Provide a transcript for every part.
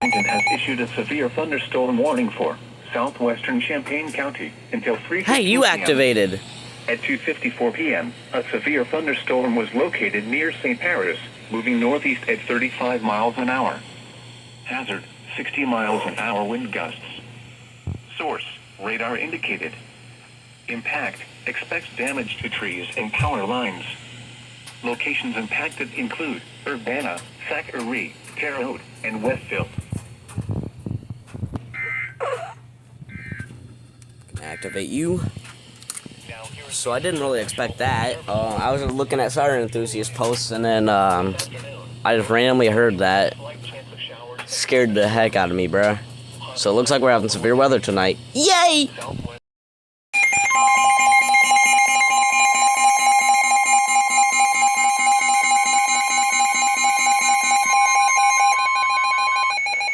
Washington has issued a severe thunderstorm warning for southwestern Champaign County until 3:15 Hey, you p.m. activated. At 2:54 p.m., a severe thunderstorm was located near St. Paris, moving northeast at 35 miles an hour. Hazard, 60 miles an hour wind gusts. Source, radar indicated. Impact, expects damage to trees and power lines. Locations impacted include Urbana, Thackeray, Terre Haute, and Westville. Activate you. So I didn't really expect that. I was looking at Siren Enthusiast posts, and then I just randomly heard that. Scared the heck out of me, bruh. So it looks like we're having severe weather tonight. Yay!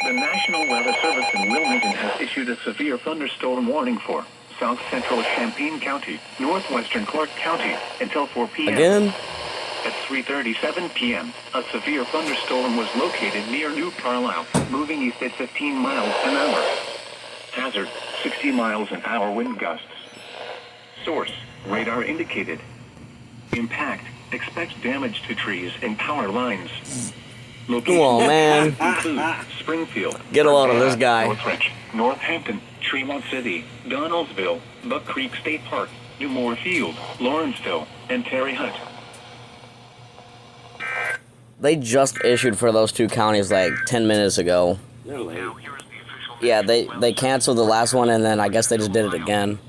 The National Weather Service in Wilmington has issued a severe thunderstorm warning for south central Champaign County, northwestern Clark County, until 4 p.m. Again? At 3:37 p.m., a severe thunderstorm was located near New Carlisle, moving east at 15 miles an hour. Hazard, 60 miles an hour wind gusts. Source, radar indicated. Impact, expects damage to trees and power lines. Come on, man. Include Springfield, Get a load of this guy. Northridge, Northampton, Tremont City, Donaldsville, Buck Creek State Park, New Moorfield, Lawrenceville, and Terre Haute. They just issued for those two counties like 10 minutes ago. Yeah, they canceled the last one, and then I guess they just did it again.